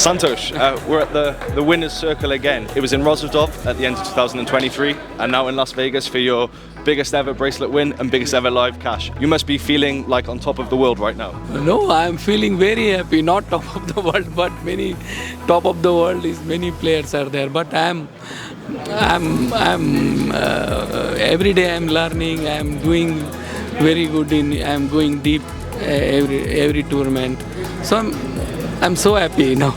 Santhosh, we're at the winner's circle again. It was in Wsop at the end of 2023, and now in Las Vegas for your biggest ever bracelet win and biggest ever live cash. You must be feeling like on top of the world right now. No, I'm feeling very happy. Not top of the world, but many top of the world is many players are there. But I'm every day I'm learning. I'm doing very good I'm going deep every tournament. So I'm so happy now.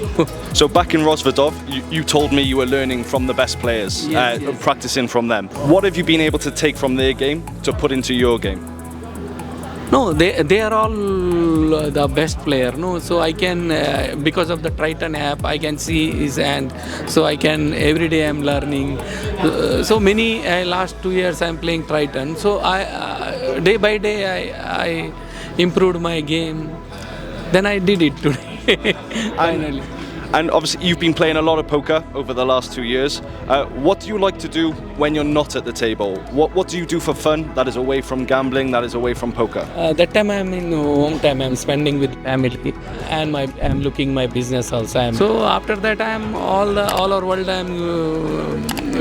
So back in Wsop, you told me you were learning from the best players, yes. practicing from them. What have you been able to take from their game to put into your game? No, they are all the best player. No, so I can because of the Triton app, I can see his hand. So I can every day I'm learning. So many last 2 years I'm playing Triton. So I day by day I improved my game. Then I did it today finally. And obviously you've been playing a lot of poker over the last 2 years. What do you like to do when you're not at the table? What do you do for fun that is away from gambling, that is away from poker? That time I'm in home time, I'm spending with family and I'm looking my business also. So after that I'm all our world I'm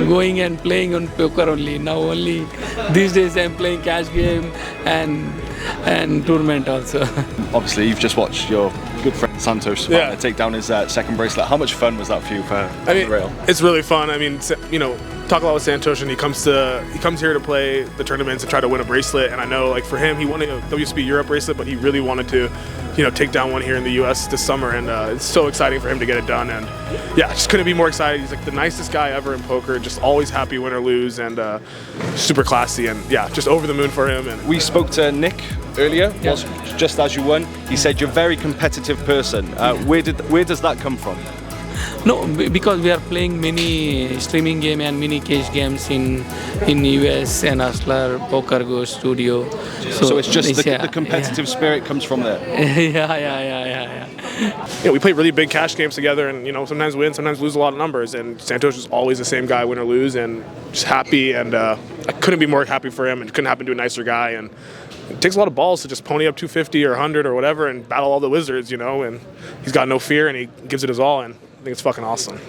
going and playing on poker only. Now only these days I'm playing cash game and tournament also. Obviously you've just watched your good friend Santhosh Suvarna take down his second bracelet. How much fun was that for you on the rail? It's really fun. I mean, you know, talk a lot with Santhosh, and he comes here to play the tournaments and try to win a bracelet. And I know, like for him, he wanted a WSOP Europe bracelet, but he really wanted to, you know, take down one here in the U.S. this summer. And it's so exciting for him to get it done. And yeah, just couldn't be more excited. He's like the nicest guy ever in poker. Just always happy, win or lose, and super classy. And yeah, just over the moon for him. And we spoke to Nick earlier, just as you won. He said you're a very competitive person. Where does that come from? No, because we are playing many streaming game and many cash games in US and Hustler, Poker Go Studio. So it's just the competitive spirit comes from there. Yeah. Yeah, we play really big cash games together, and you know, sometimes win, sometimes lose a lot of numbers. And Santhosh is always the same guy, win or lose, and just happy. And I couldn't be more happy for him, and couldn't happen to a nicer guy. And it takes a lot of balls to just pony up 250 or 100 or whatever and battle all the wizards, you know. And he's got no fear, and he gives it his all. And I think it's fucking awesome.